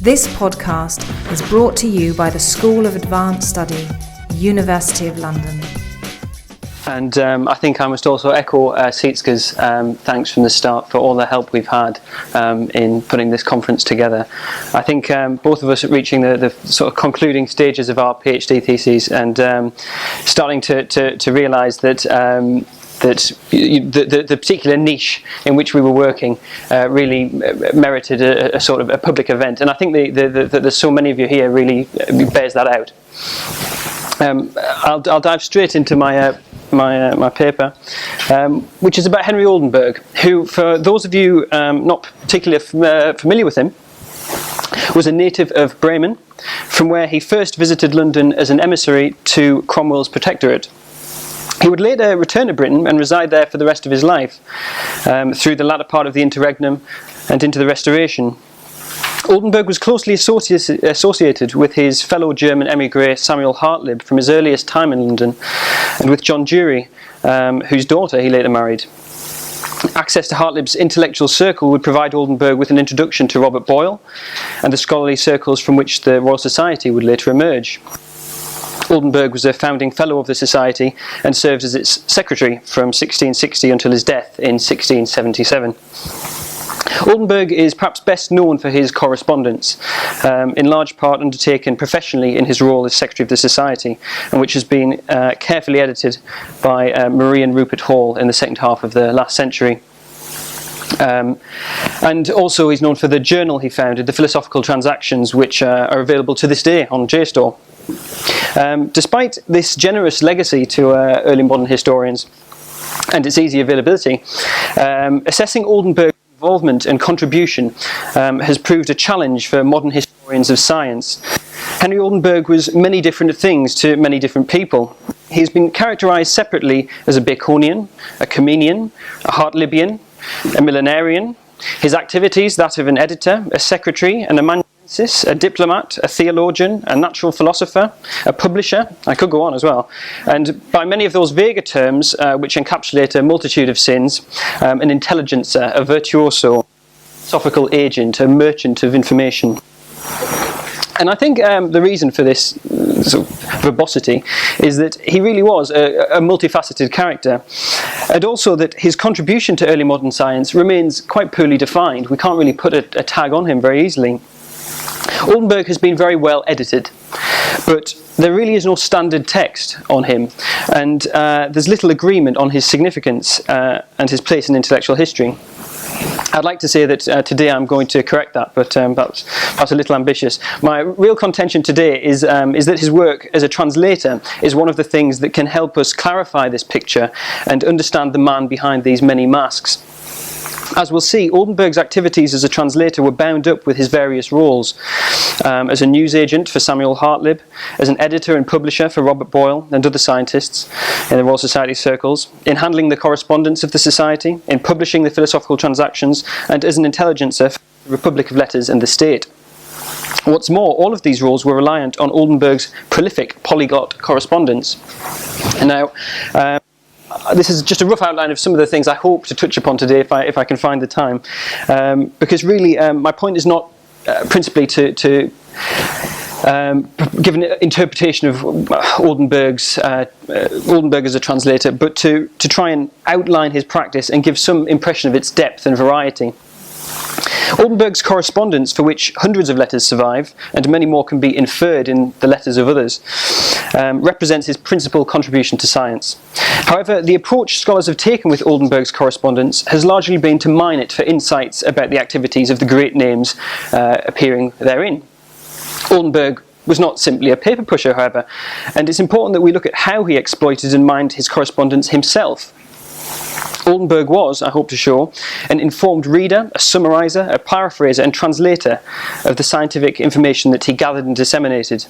This podcast is brought to you by the School of Advanced Study, University of London. And I think I must also echo Sietska's thanks from the start for all the help we've had in putting this conference together. I think both of us are reaching the sort of concluding stages of our PhD theses and starting to realise that the particular niche in which we were working really merited a sort of a public event, and I think that there's so many of you here really bears that out. I'll dive straight into my paper, which is about Henry Oldenburg, who, for those of you not particularly familiar with him, was a native of Bremen, from where he first visited London as an emissary to Cromwell's protectorate. He would later return to Britain and reside there for the rest of his life, through the latter part of the interregnum and into the Restoration. Oldenburg was closely associated with his fellow German émigré Samuel Hartlib from his earliest time in London, and with John Dury, whose daughter he later married. Access to Hartlib's intellectual circle would provide Oldenburg with an introduction to Robert Boyle and the scholarly circles from which the Royal Society would later emerge. Oldenburg was a founding fellow of the Society and served as its secretary from 1660 until his death in 1677. Oldenburg is perhaps best known for his correspondence, in large part undertaken professionally in his role as Secretary of the Society, and which has been carefully edited by Marie and Rupert Hall in the second half of the last century. And also he's known for the journal he founded, the Philosophical Transactions, which are available to this day on JSTOR. Despite this generous legacy to early modern historians and its easy availability, assessing Oldenburg's involvement and contribution has proved a challenge for modern historians of science. Henry Oldenburg was many different things to many different people. He's been characterised separately as a Baconian, a Comenian, a Hartlibian, a millenarian. His activities, that of an editor, a secretary, an amanuensis, a diplomat, a theologian, a natural philosopher, a publisher, I could go on as well, and by many of those vaguer terms which encapsulate a multitude of sins, an intelligencer, a virtuoso, philosophical agent, a merchant of information. And I think the reason for this sort of verbosity is that he really was a multifaceted character, and also that his contribution to early modern science remains quite poorly defined. We can't really put a tag on him very easily. Oldenburg has been very well edited, but there really is no standard text on him, and there's little agreement on his significance and his place in intellectual history. I'd like to say that today I'm going to correct that, but that's a little ambitious. My real contention today is that his work as a translator is one of the things that can help us clarify this picture and understand the man behind these many masks. As we'll see, Oldenburg's activities as a translator were bound up with his various roles, as a newsagent for Samuel Hartlib, as an editor and publisher for Robert Boyle and other scientists in the Royal Society circles, in handling the correspondence of the Society, in publishing the Philosophical Transactions, and as an intelligencer for the Republic of Letters and the State. What's more, all of these roles were reliant on Oldenburg's prolific polyglot correspondence. And now, this is just a rough outline of some of the things I hope to touch upon today if I can find the time, because really my point is not principally to give an interpretation of Oldenburg as a translator, but to try and outline his practice and give some impression of its depth and variety. Oldenburg's correspondence, for which hundreds of letters survive, and many more can be inferred in the letters of others, represents his principal contribution to science. However, the approach scholars have taken with Oldenburg's correspondence has largely been to mine it for insights about the activities of the great names appearing therein. Oldenburg was not simply a paper pusher, however, and it's important that we look at how he exploited and mined his correspondence himself. Oldenburg was, I hope to show, an informed reader, a summariser, a paraphraser and translator of the scientific information that he gathered and disseminated.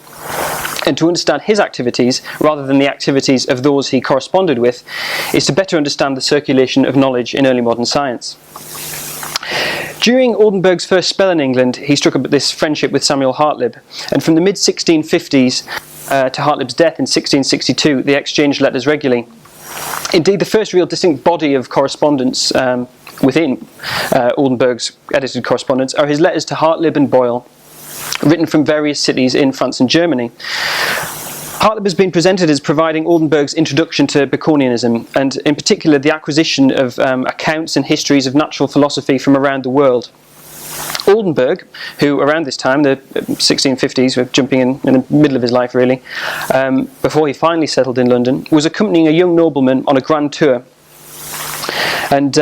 And to understand his activities, rather than the activities of those he corresponded with, is to better understand the circulation of knowledge in early modern science. During Oldenburg's first spell in England, he struck up this friendship with Samuel Hartlib, and from the mid-1650s to Hartlib's death in 1662, they exchanged letters regularly. Indeed, the first real distinct body of correspondence within Oldenburg's edited correspondence are his letters to Hartlib and Boyle. written from various cities in France and Germany. Hartlib has been presented as providing Oldenburg's introduction to Baconianism, and in particular the acquisition of accounts and histories of natural philosophy from around the world. Oldenburg, who around this time, the 1650s, we're jumping in the middle of his life really, before he finally settled in London, was accompanying a young nobleman on a grand tour. And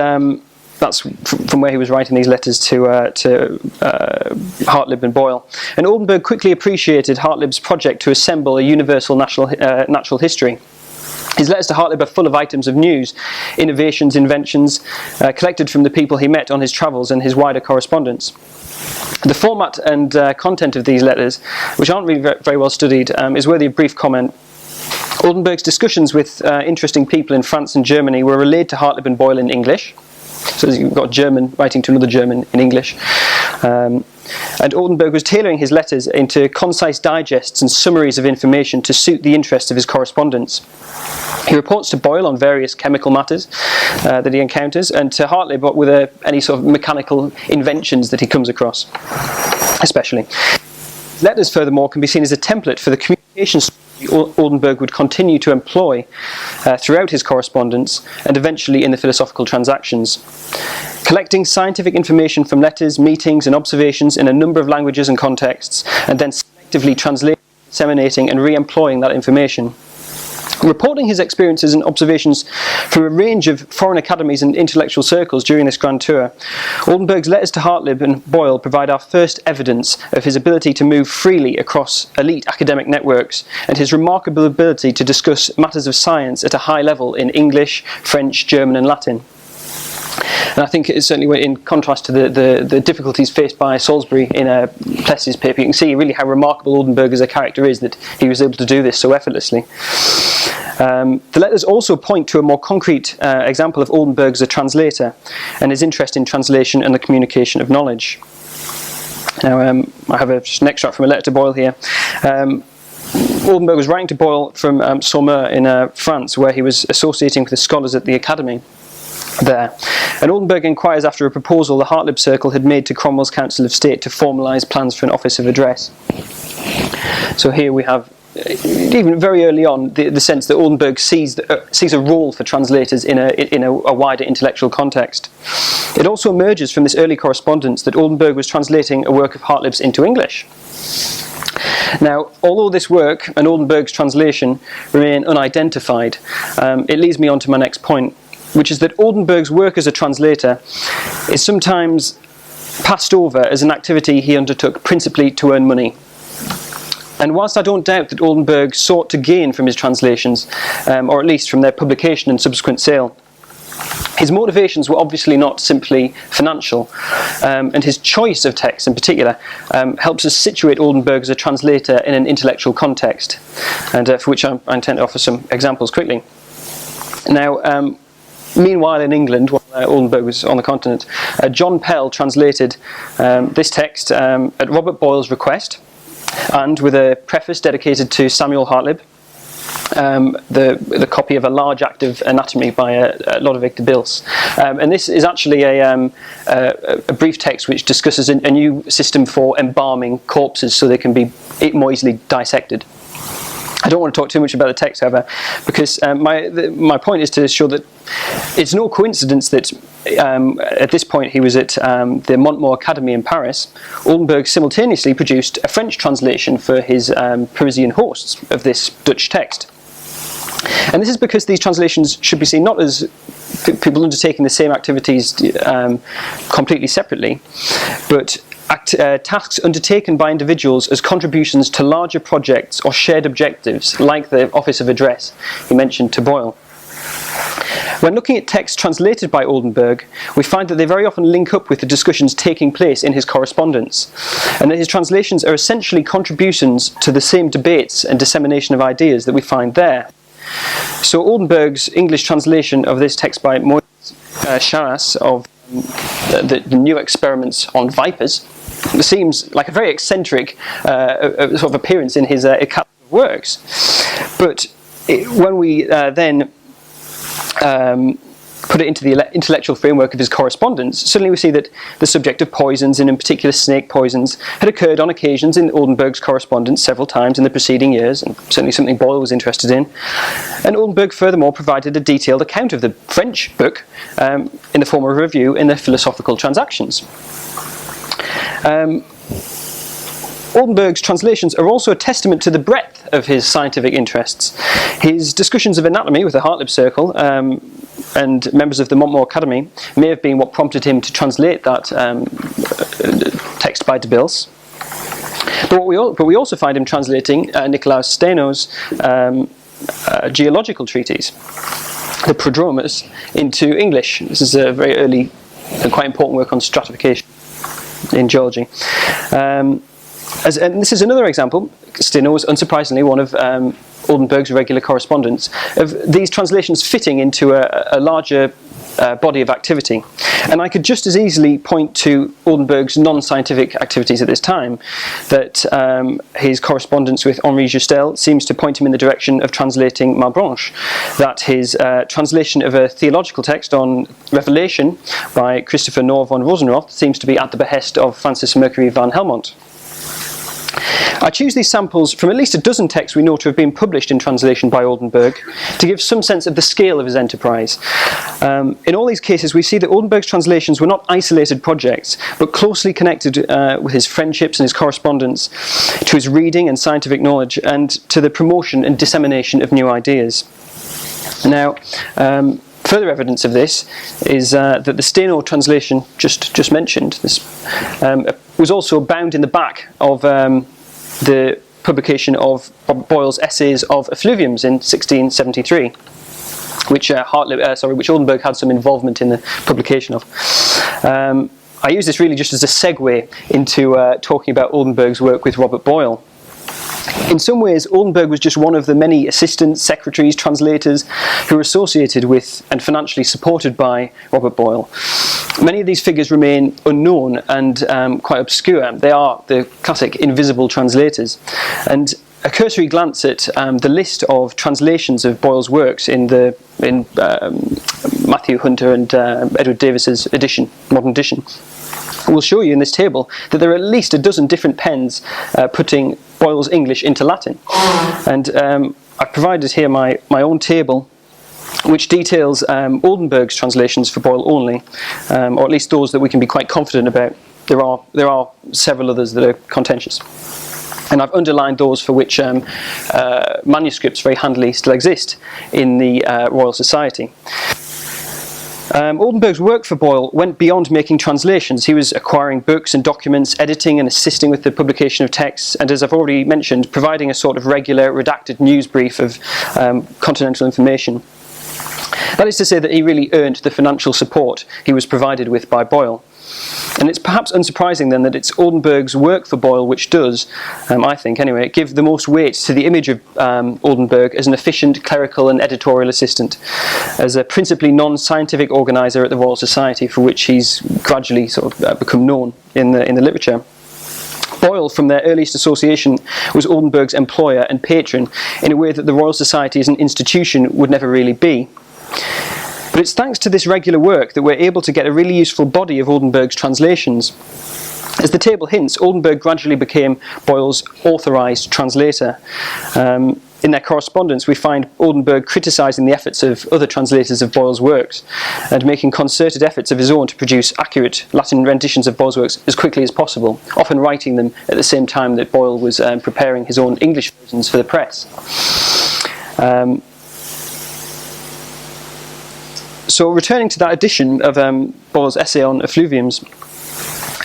that's from where he was writing these letters to Hartlib and Boyle. And Oldenburg quickly appreciated Hartlib's project to assemble a universal natural history. His letters to Hartlib are full of items of news, innovations, inventions, collected from the people he met on his travels and his wider correspondence. The format and content of these letters, which aren't really very well studied, is worthy of brief comment. Oldenburg's discussions with interesting people in France and Germany were relayed to Hartlib and Boyle in English. So you've got German writing to another German in English. And Oldenburg was tailoring his letters into concise digests and summaries of information to suit the interests of his correspondents. He reports to Boyle on various chemical matters that he encounters, and to Hartlib with any sort of mechanical inventions that he comes across, especially. Letters, furthermore, can be seen as a template for the communication Oldenburg would continue to employ throughout his correspondence and eventually in the philosophical transactions. Collecting scientific information from letters, meetings and observations in a number of languages and contexts, and then selectively translating, disseminating and re-employing that information. Reporting his experiences and observations from a range of foreign academies and intellectual circles during this grand tour, Oldenburg's letters to Hartlib and Boyle provide our first evidence of his ability to move freely across elite academic networks and his remarkable ability to discuss matters of science at a high level in English, French, German and Latin. And I think it's certainly in contrast to the difficulties faced by Salisbury in Plessy's paper. You can see really how remarkable Oldenburg as a character is, that he was able to do this so effortlessly. The letters also point to a more concrete example of Oldenburg as a translator and his interest in translation and the communication of knowledge. Now I have just an extract from a letter to Boyle here. Oldenburg was writing to Boyle from Saumur in France, where he was associating with the scholars at the academy there. And Oldenburg inquires after a proposal the Hartlib Circle had made to Cromwell's Council of State to formalise plans for an office of address. So here we have, even very early on, the sense that Oldenburg sees a role for translators in a wider intellectual context. It also emerges from this early correspondence that Oldenburg was translating a work of Hartlib's into English. Now, although this work and Oldenburg's translation remain unidentified, it leads me on to my next point, which is that Oldenburg's work as a translator is sometimes passed over as an activity he undertook principally to earn money. And whilst I don't doubt that Oldenburg sought to gain from his translations, or at least from their publication and subsequent sale, his motivations were obviously not simply financial, and his choice of text in particular helps us situate Oldenburg as a translator in an intellectual context, and for which I intend to offer some examples quickly. Now, meanwhile in England, while Oldenburg was on the continent, John Pell translated this text at Robert Boyle's request, and with a preface dedicated to Samuel Hartlib, the copy of a large act of anatomy by Lodovic de Bills. And this is actually a brief text which discusses a new system for embalming corpses so they can be more easily dissected. I don't want to talk too much about the text, however, because my point is to show that it's no coincidence that at this point he was at the Montmort Academy in Paris. Oldenburg simultaneously produced a French translation for his Parisian hosts of this Dutch text. And this is because these translations should be seen not as people undertaking the same activities completely separately, but tasks undertaken by individuals as contributions to larger projects or shared objectives, like the Office of Address he mentioned to Boyle. When looking at texts translated by Oldenburg, we find that they very often link up with the discussions taking place in his correspondence, and that his translations are essentially contributions to the same debates and dissemination of ideas that we find there. So Oldenburg's English translation of this text by Moïse Charras of the new experiments on vipers seems like a very eccentric sort of appearance in his catalog of works. But when we then put it into the intellectual framework of his correspondence, suddenly we see that the subject of poisons, and in particular snake poisons, had occurred on occasions in Oldenburg's correspondence several times in the preceding years, and certainly something Boyle was interested in. And Oldenburg furthermore provided a detailed account of the French book in the form of a review in the Philosophical Transactions. Oldenburg's translations are also a testament to the breadth of his scientific interests. His discussions of anatomy with the Hartlib Circle and members of the Montmore Academy may have been what prompted him to translate that text by de Bills. But we also find him translating Nicolaus Steno's geological treatise, the Prodromus, into English. This is a very early and quite important work on stratification in geology. And this is another example. Steno was unsurprisingly one of Oldenburg's regular correspondents, of these translations fitting into a larger body of activity. And I could just as easily point to Oldenburg's non-scientific activities at this time, that his correspondence with Henri Justel seems to point him in the direction of translating Malebranche, that his translation of a theological text on Revelation by Christopher Knorr von Rosenroth seems to be at the behest of Francis Mercury van Helmont. I choose these samples from at least a dozen texts we know to have been published in translation by Oldenburg to give some sense of the scale of his enterprise. In all these cases we see that Oldenburg's translations were not isolated projects, but closely connected with his friendships and his correspondence, to his reading and scientific knowledge, and to the promotion and dissemination of new ideas. Now, further evidence of this is that the Steno translation just mentioned this was also bound in the back of the publication of Boyle's Essays of Effluviums in 1673, which Oldenburg had some involvement in the publication of. I use this really just as a segue into talking about Oldenburg's work with Robert Boyle. In some ways, Oldenburg was just one of the many assistants, secretaries, translators who were associated with and financially supported by Robert Boyle. Many of these figures remain unknown and quite obscure. They are the classic invisible translators. And a cursory glance at the list of translations of Boyle's works in Matthew Hunter and Edward Davis's edition, modern edition, will show you in this table that there are at least a dozen different pens putting Boyle's English into Latin. And I've provided here my own table which details Oldenburg's translations for Boyle only, or at least those that we can be quite confident about. There are several others that are contentious. And I've underlined those for which manuscripts very handily still exist in the Royal Society. Oldenburg's work for Boyle went beyond making translations. He was acquiring books and documents, editing and assisting with the publication of texts, and as I've already mentioned, providing a sort of regular redacted news brief of continental information. That is to say that he really earned the financial support he was provided with by Boyle. And it's perhaps unsurprising then that it's Oldenburg's work for Boyle which does, I think anyway, give the most weight to the image of Oldenburg as an efficient clerical and editorial assistant, as a principally non-scientific organiser at the Royal Society, for which he's gradually sort of become known in the literature. Boyle, from their earliest association, was Oldenburg's employer and patron in a way that the Royal Society as an institution would never really be. But it's thanks to this regular work that we're able to get a really useful body of Oldenburg's translations. As the table hints, Oldenburg gradually became Boyle's authorised translator. In their correspondence, we find Oldenburg criticising the efforts of other translators of Boyle's works and making concerted efforts of his own to produce accurate Latin renditions of Boyle's works as quickly as possible, often writing them at the same time that Boyle was preparing his own English versions for the press. So returning to that edition of Boyle's essay on effluviums,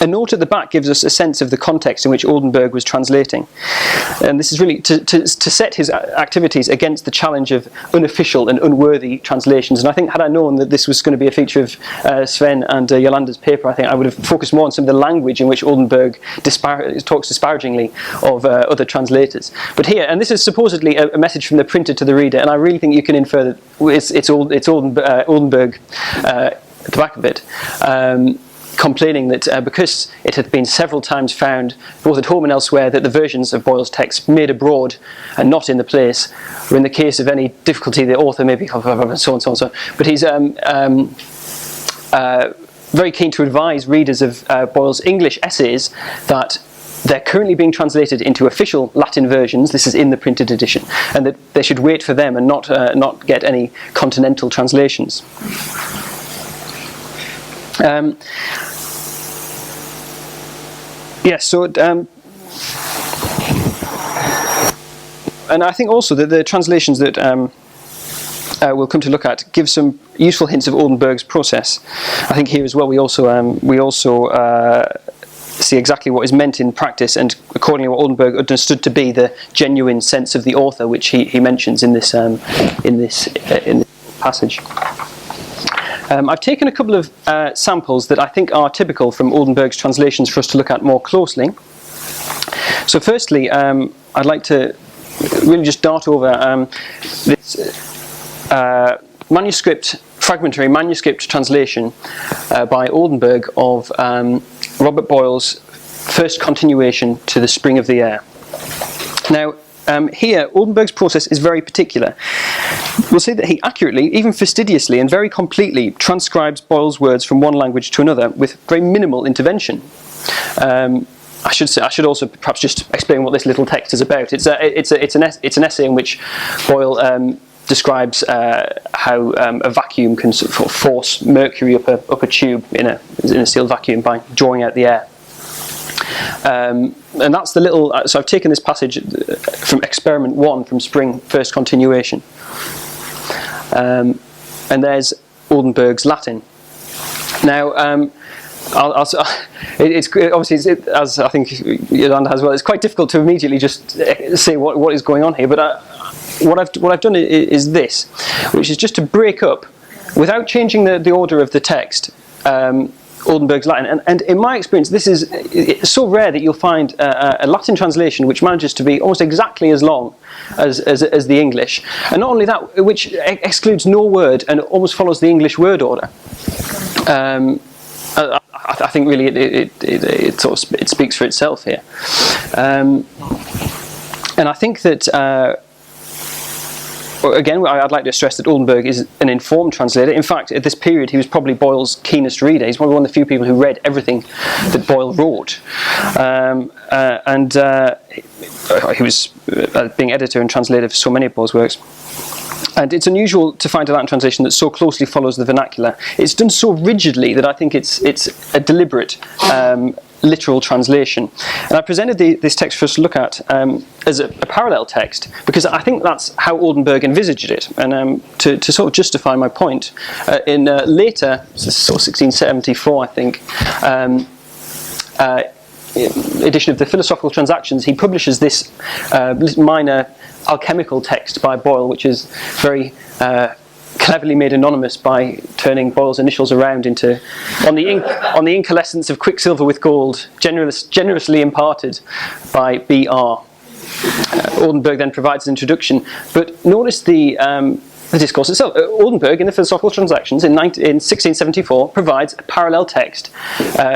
a note at the back gives us a sense of the context in which Oldenburg was translating. And this is really to set his activities against the challenge of unofficial and unworthy translations. And I think had I known that this was going to be a feature of Sven and Yolanda's paper, I think I would have focused more on some of the language in which Oldenburg talks disparagingly of other translators. But here, and this is supposedly a message from the printer to the reader, and I really think you can infer that it's Oldenburg at the back of it. complaining that because it had been several times found, both at home and elsewhere, that the versions of Boyle's text made abroad and not in the place, or in the case of any difficulty, the author may be so and so and so and so. But he's very keen to advise readers of Boyle's English essays that they're currently being translated into official Latin versions. This is in the printed edition, and that they should wait for them and not get any continental translations. Yes, so and I think also that the translations that we'll come to look at give some useful hints of Oldenburg's process. I think here as well we also see exactly what is meant in practice, and accordingly what Oldenburg understood to be the genuine sense of the author, which he mentions in this passage. I've taken a couple of samples that I think are typical from Oldenburg's translations for us to look at more closely. So firstly, I'd like to really just dart over this fragmentary manuscript translation by Oldenburg of Robert Boyle's first continuation to The Spring of the Air. Now, here, Oldenburg's process is very particular. We'll say that he accurately, even fastidiously and very completely transcribes Boyle's words from one language to another with very minimal intervention. I should also perhaps just explain what this little text is about. It's an essay in which Boyle describes how a vacuum can sort of force mercury up a tube in a sealed vacuum by drawing out the air. And that's the little. So I've taken this passage from Experiment 1 from Spring, first continuation. And there's Oldenburg's Latin. Now, it's obviously, as I think Yolanda has well, it's quite difficult to immediately just say what is going on here. But what I've done is this, which is just to break up, without changing the order of the text, Oldenburg's Latin. And in my experience, it's so rare that you'll find a Latin translation which manages to be almost exactly as long as the English. And not only that, which excludes no word and almost follows the English word order. I think really it speaks for itself here. And I think that again, I'd like to stress that Oldenburg is an informed translator. In fact, at this period, he was probably Boyle's keenest reader. He's probably one of the few people who read everything that Boyle wrote. He was being editor and translator for so many of Boyle's works. And it's unusual to find a Latin translation that so closely follows the vernacular. It's done so rigidly that I think it's a deliberate literal translation. And I presented this text for us to look at as a parallel text, because I think that's how Oldenburg envisaged it. And to sort of justify my point, in later, so 1674 I think, edition of the Philosophical Transactions, he publishes this minor alchemical text by Boyle, which is very cleverly made anonymous by turning Boyle's initials around into on the incandescence of quicksilver with gold, generously imparted by B.R. Oldenburg then provides an introduction, but notice the discourse itself. Oldenburg, in the Philosophical Transactions in 1674, provides a parallel text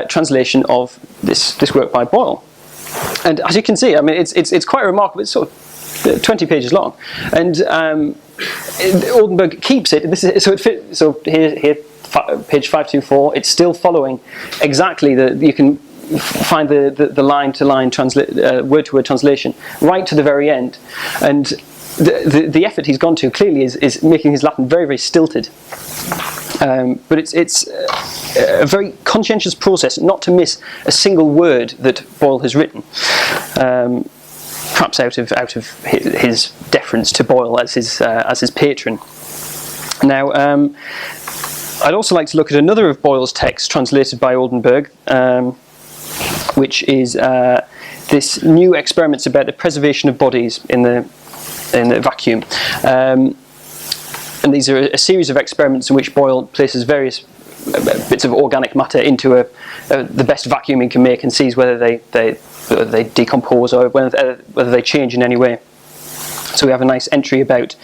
translation of this work by Boyle. And as you can see, I mean, it's quite remarkable. It's sort of 20 pages long, and Oldenburg keeps it. So here, page 524. It's still following exactly you can find the line-to-line word-to-word translation right to the very end, and the effort he's gone to clearly is making his Latin very, very stilted. But it's a very conscientious process not to miss a single word that Boyle has written. Perhaps out of his deference to Boyle as his patron. Now, I'd also like to look at another of Boyle's texts translated by Oldenburg, which is this new experiments about the preservation of bodies in the vacuum. And these are a series of experiments in which Boyle places various bits of organic matter into the best vacuum he can make, and sees whether they decompose or whether they change in any way. So we have a nice entry about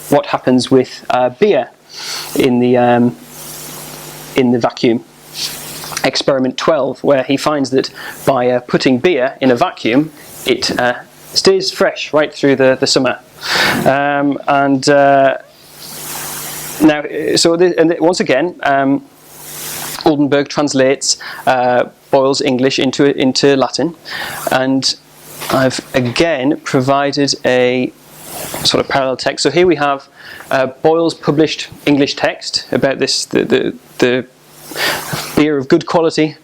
what happens with beer in the vacuum. experiment 12, where he finds that by putting beer in a vacuum, it stays fresh right through the summer. Once again, Oldenburg translates Boyle's English into Latin, and I've again provided a sort of parallel text. So here we have Boyle's published English text about this the beer of good quality,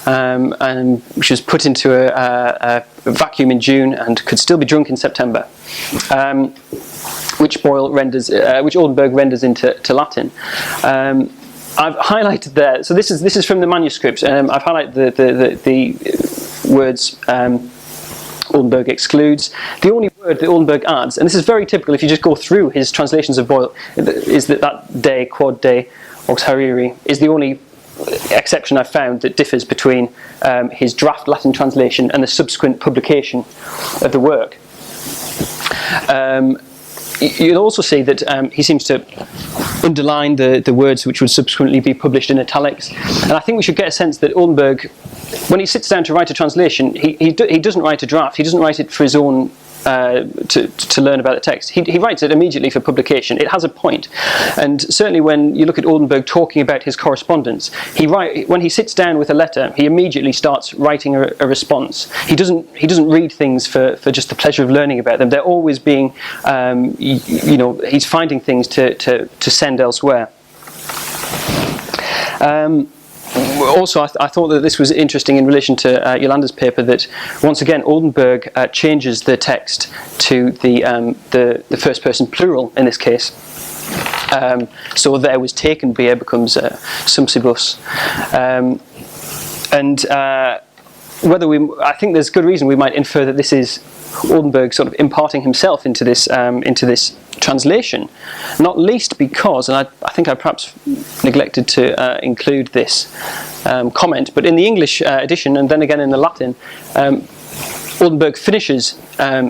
and which was put into a vacuum in June and could still be drunk in September, which Oldenburg renders into Latin. I've highlighted there. So this is from the manuscript. I've highlighted the words Oldenburg excludes. The only word that Oldenburg adds, and this is very typical if you just go through his translations of Boyle, is that de, quod de, aux hariri, is the only exception I've found that differs between his draft Latin translation and the subsequent publication of the work. You'll also see that he seems to underline the words which would subsequently be published in italics, and I think we should get a sense that Oldenburg, when he sits down to write a translation, he doesn't write a draft. He doesn't write it for his own to learn about the text. He writes it immediately for publication. It has a point, and certainly when you look at Oldenburg talking about his correspondence, when he sits down with a letter, he immediately starts writing a response. He doesn't read things for just the pleasure of learning about them. They're always being, he's finding things to send elsewhere. Also, I thought that this was interesting in relation to Yolanda's paper, that once again Oldenburg changes the text to the first person plural in this case. So there was taken beer becomes sumpsibus, I think there's good reason we might infer that this is Oldenburg sort of imparting himself into this translation, not least because, and I think I perhaps neglected to include this comment, but in the English edition and then again in the Latin, Oldenburg finishes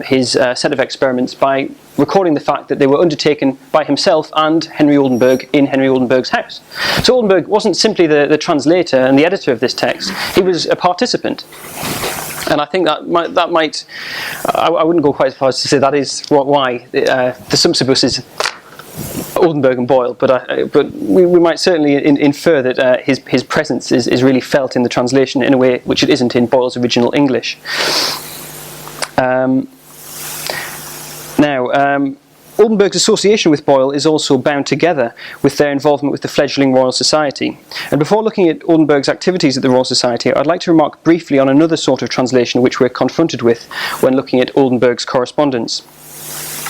his set of experiments by recording the fact that they were undertaken by himself and Henry Oldenburg in Henry Oldenburg's house. So Oldenburg wasn't simply the translator and the editor of this text, he was a participant. And I think that might I wouldn't go quite as far as to say that is why the sumpsibus is Oldenburg and Boyle, but we might certainly infer that his presence is really felt in the translation in a way which it isn't in Boyle's original English. Oldenburg's association with Boyle is also bound together with their involvement with the fledgling Royal Society. And before looking at Oldenburg's activities at the Royal Society, I'd like to remark briefly on another sort of translation which we're confronted with when looking at Oldenburg's correspondence.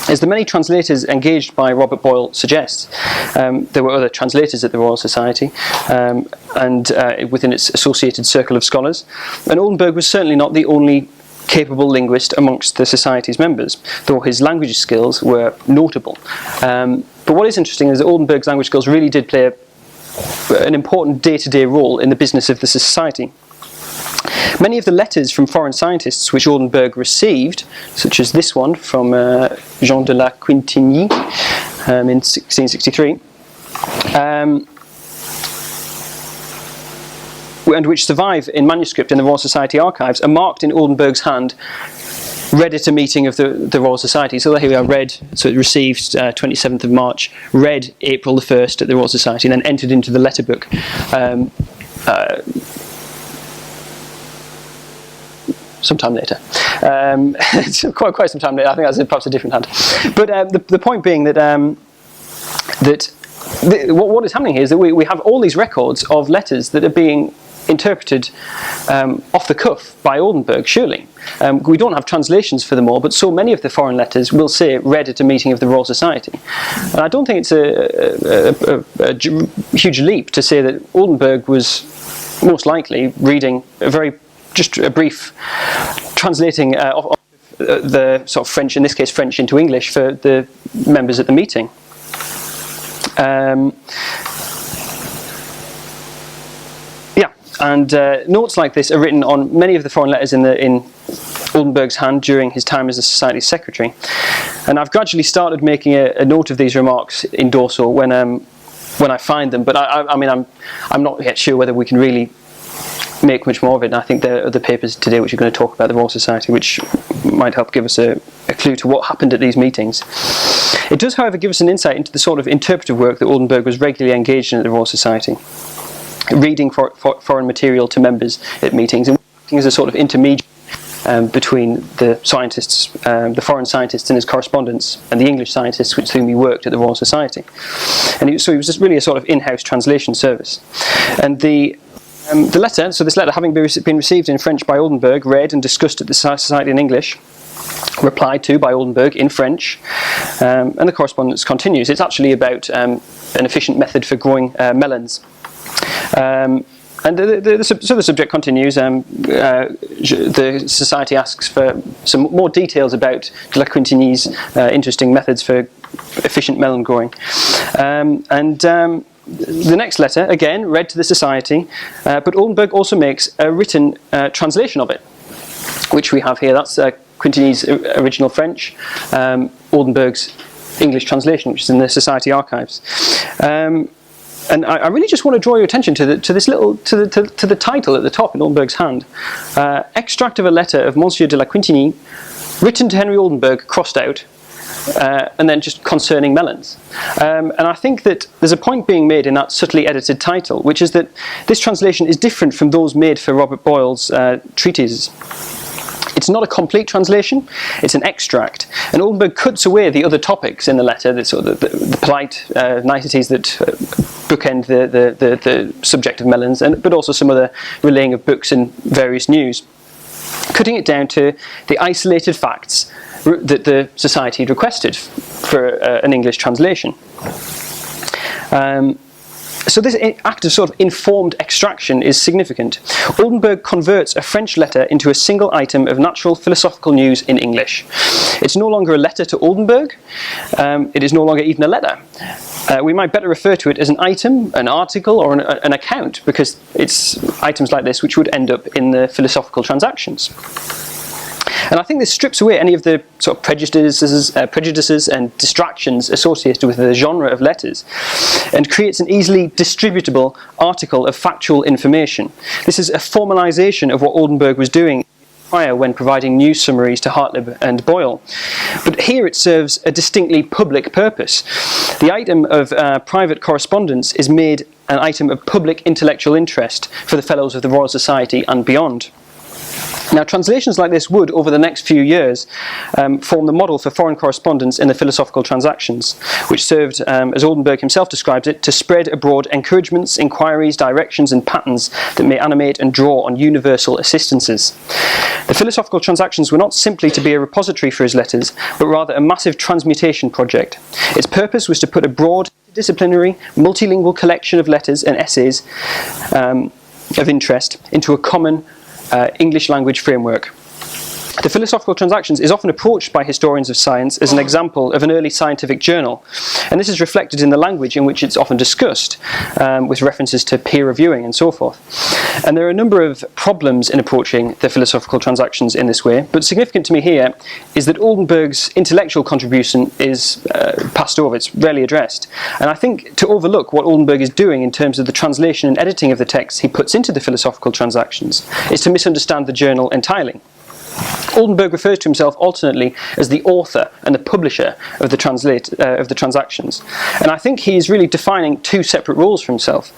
As the many translators engaged by Robert Boyle suggests, there were other translators at the Royal Society and within its associated circle of scholars, and Oldenburg was certainly not the only capable linguist amongst the Society's members, though his language skills were notable. But what is interesting is that Oldenburg's language skills really did play an important day-to-day role in the business of the Society. Many of the letters from foreign scientists which Oldenburg received, such as this one from Jean de la Quintigny in 1663, and which survive in manuscript in the Royal Society archives, are marked in Oldenburg's hand, read at a meeting of the Royal Society. So here we are, read, so it received 27th of March, read April the 1st at the Royal Society, and then entered into the letter book sometime later. It's quite some time later. I think that's perhaps a different hand. But the point being that what is happening here is that we have all these records of letters that are being interpreted off the cuff by Oldenburg, surely. We don't have translations for them all, but so many of the foreign letters will say read at a meeting of the Royal Society. And I don't think it's a huge leap to say that Oldenburg was most likely reading just a brief translating of the sort of French, in this case French into English, for the members at the meeting. And notes like this are written on many of the foreign letters in Oldenburg's hand during his time as the Society's secretary. And I've gradually started making a note of these remarks in Dorso when I find them. But I mean, I'm not yet sure whether we can really make much more of it. And I think there are other papers today which are going to talk about the Royal Society, which might help give us a clue to what happened at these meetings. It does, however, give us an insight into the sort of interpretive work that Oldenburg was regularly engaged in at the Royal Society, reading foreign material to members at meetings and working as a sort of intermediary between the scientists, the foreign scientists and his correspondents, and the English scientists with whom he worked at the Royal Society. And so he was just really a sort of in-house translation service. And the letter, so this letter having been received in French by Oldenburg, read and discussed at the Society in English, replied to by Oldenburg in French, and the correspondence continues. It's actually about an efficient method for growing melons. And so the subject continues. The Society asks for some more details about de la Quintigny's interesting methods for efficient melon growing. The next letter, again, read to the Society, but Oldenburg also makes a written translation of it, which we have here. That's Quintigny's original French, Oldenburg's English translation, which is in the Society archives. And I really just want to draw your attention to the title at the top in Oldenburg's hand. Extract of a letter of Monsieur de la Quintigny, written to Henry Oldenburg, crossed out, and then just concerning melons. And I think that there's a point being made in that subtly edited title, which is that this translation is different from those made for Robert Boyle's treatises. It's not a complete translation, it's an extract. And Oldenburg cuts away the other topics in the letter, the polite niceties that bookend the subject of melons, but also some other relaying of books and various news, cutting it down to the isolated facts that the Society had requested for an English translation. So this act of sort of informed extraction is significant. Oldenburg converts a French letter into a single item of natural philosophical news in English. It's no longer a letter to Oldenburg. It is no longer even a letter. We might better refer to it as an item, an article, or an account, because it's items like this which would end up in the philosophical transactions. And I think this strips away any of the sort of prejudices and distractions associated with the genre of letters, and creates an easily distributable article of factual information. This is a formalisation of what Oldenburg was doing prior when providing news summaries to Hartlib and Boyle. But here it serves a distinctly public purpose. The item of private correspondence is made an item of public intellectual interest for the Fellows of the Royal Society and beyond. Now, translations like this would, over the next few years, form the model for foreign correspondence in the philosophical transactions, which served, as Oldenburg himself described it, to spread abroad encouragements, inquiries, directions and patterns that may animate and draw on universal assistances. The philosophical transactions were not simply to be a repository for his letters, but rather a massive transmutation project. Its purpose was to put a broad, disciplinary, multilingual collection of letters and essays of interest into a common English language framework. The Philosophical Transactions is often approached by historians of science as an example of an early scientific journal, and this is reflected in the language in which it's often discussed, with references to peer reviewing and so forth. And there are a number of problems in approaching the Philosophical Transactions in this way, but significant to me here is that Oldenburg's intellectual contribution is passed over, it's rarely addressed. And I think to overlook what Oldenburg is doing in terms of the translation and editing of the texts he puts into the Philosophical Transactions is to misunderstand the journal entirely. Oldenburg refers to himself alternately as the author and the publisher of the transactions, and I think he is really defining two separate roles for himself.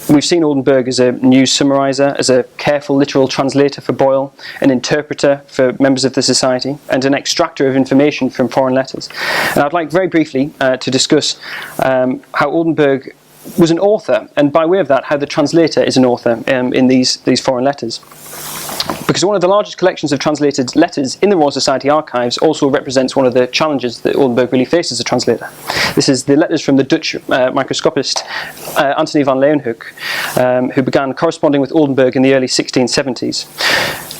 We've seen Oldenburg as a news summariser, as a careful literal translator for Boyle, an interpreter for members of the Society, and an extractor of information from foreign letters. And I'd like very briefly to discuss how Oldenburg was an author, and by way of that, how the translator is an author in these foreign letters. Because one of the largest collections of translated letters in the Royal Society archives also represents one of the challenges that Oldenburg really faced as a translator. This is the letters from the Dutch microscopist Antony van Leeuwenhoek, who began corresponding with Oldenburg in the early 1670s.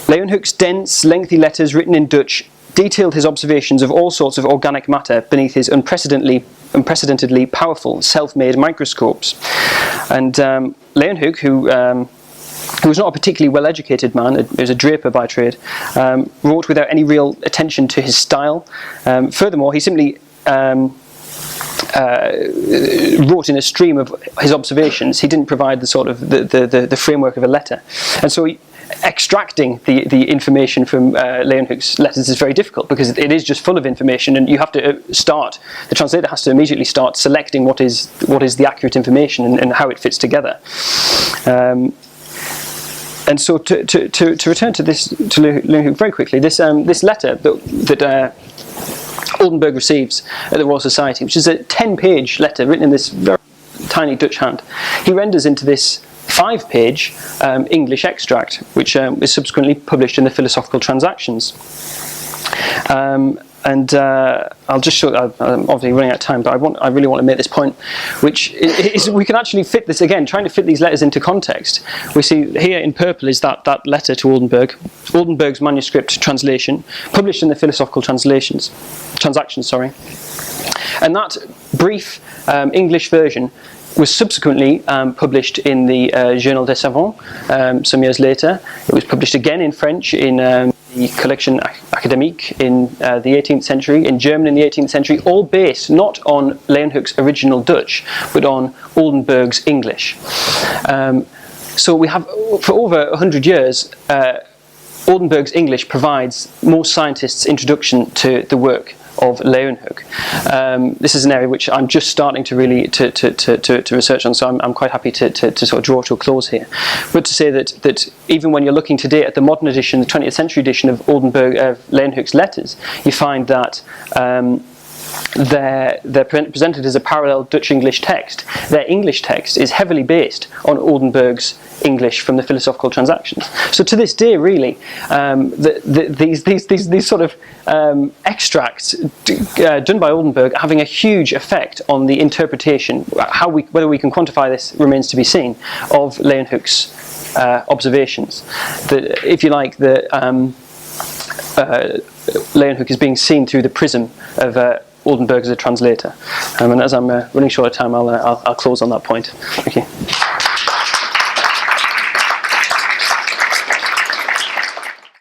Leeuwenhoek's dense, lengthy letters written in Dutch detailed his observations of all sorts of organic matter beneath his unprecedentedly powerful self-made microscopes. And Leeuwenhoek, who was not a particularly well-educated man, he was a draper by trade, wrote without any real attention to his style. Furthermore, he simply wrote in a stream of his observations. He didn't provide the sort of the framework of a letter, and so extracting the information from Leeuwenhoek's letters is very difficult, because it is just full of information, and you have to the translator has to immediately start selecting what is the accurate information and how it fits together. And so to return to Leeuwenhoek very quickly, this letter that Oldenburg receives at the Royal Society, which is a 10-page letter written in this very tiny Dutch hand, he renders into this 5-page English extract, which is subsequently published in the Philosophical Transactions. I'll just show. I'm obviously running out of time, but I really want to make this point, which is we can actually fit this again, trying to fit these letters into context. We see here in purple is that letter to Oldenburg, Oldenburg's manuscript translation, published in the Philosophical Transactions, and that brief English version was subsequently published in the Journal des Savants some years later. It was published again in French in the Collection Académique in the 18th century, in German in the 18th century, all based not on Leeuwenhoek's original Dutch, but on Oldenburg's English. So we have, for over 100 years, Oldenburg's English provides most scientists' introduction to the work of Leeuwenhoek. This is an area which I'm just starting to really to research on, so I'm quite happy to sort of draw to a close here. But to say that even when you're looking today at the modern edition, the 20th century edition of Leeuwenhoek's letters, you find that they're presented as a parallel Dutch-English text. Their English text is heavily based on Oldenburg's English from the Philosophical Transactions. So to this day, really, these sort of extracts done by Oldenburg are having a huge effect on the interpretation. Whether we can quantify this remains to be seen, of Leeuwenhoek's observations. If you like, Leeuwenhoek is being seen through the prism of Oldenburg as a translator. And as I'm running short of time, I'll close on that point. Thank you.